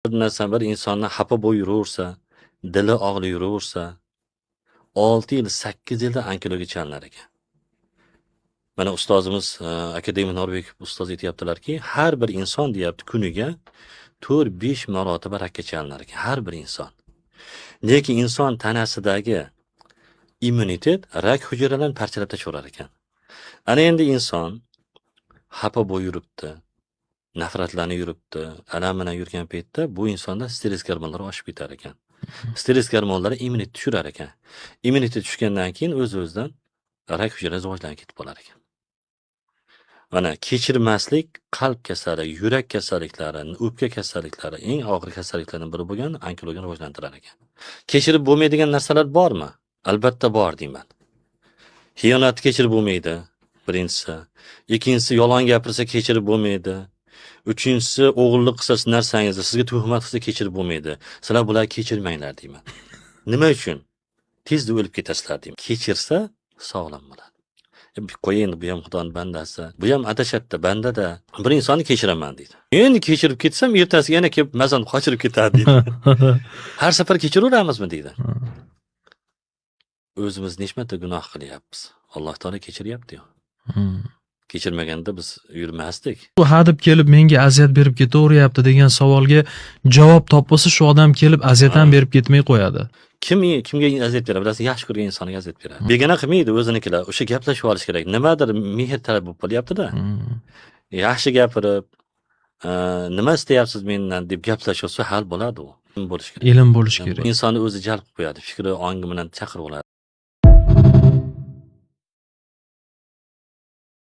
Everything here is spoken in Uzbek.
Bir narsa bir insonni xafa bo'lib yuraversa, dili og'rib yuraversa, 6 yil, 8 yilda onkologga chalinar ekan. Mana ustozimiz akademik Norbek ustoz aytyaptilarki, har bir inson deyapti kuniga 4-5 marotaba rakka chalinar ekan, har bir inson. Lekin inson tanasidagi immunitet rak hujayralarini parchalab tashlaver ekan. Ana endi inson xafa bo'lib yuribdi, nafratlanib yuribdi, alam bilan yurgan paytda bu insonda stress gormonlari oshib ketar ekan. Stress gormonlari immunitet tushirar ekan. Immunitet tushgandan keyin o'z-o'zidan rak hujayralari rivojlanib ketib qolar ekan. Mana kechirmaslik qalb kasali, yurak kasalliklari, o'pka kasalliklari eng og'ir kasalliklardan biri bo'lgan onkologni rivojlantirar ekan. Kechirib bo'lmaydigan narsalar bormi? Albatta bor deyman. Xiyonat kechirib bo'lmaydi, birinchisi. Ikkinchisi yolg'on gapirsa kechirib bo'lmaydi. Uchinchisi o'g'illik qilsa narsangizni sizga tuhmat qilsa kechirib bo'lmaydi. Sizlar bularni kechirmanglar deyman. Nima uchun? Tezda o'lib ketasizlar deyman. Kechirsa sog'lom bo'ladi. Qo'ying, bu ham Xudoning bandasi. Bu ham adashadi, bandada. Bir insonni kechiraman deydi. Endi kechirib ketsam, ertasiga yana kelib mazani qochirib ketadi deydi. Har safar kechiraveramizmi deydi. O'zimiz nechta gunoh qilyapmiz. Alloh taolo kechiryapti-yu. Kechirmaganda biz yurmasdik. Bu hadib kelib menga aziyat berib ketaveryapti degan savolga javob topmasa shu odam kelib aziyat ham berib ketmay qo'yadi. Kimga aziyat beradi? Bilasiz, yaxshi ko'rgan insonga aziyat beradi. Begona qilmaydi o'zinikilar. O'sha gaplashib olish kerak. Nimadir mehr talab bo'lib qolyapti-da. Yaxshi gapirib, nima istayapsiz mendan deb gaplashsa hal bo'ladi u. Bo'lish kerak. Ilm bo'lish kerak. Insonni o'zi jalb qilib qo'yadi. Fikri, ongi bilan chaqirib oladi.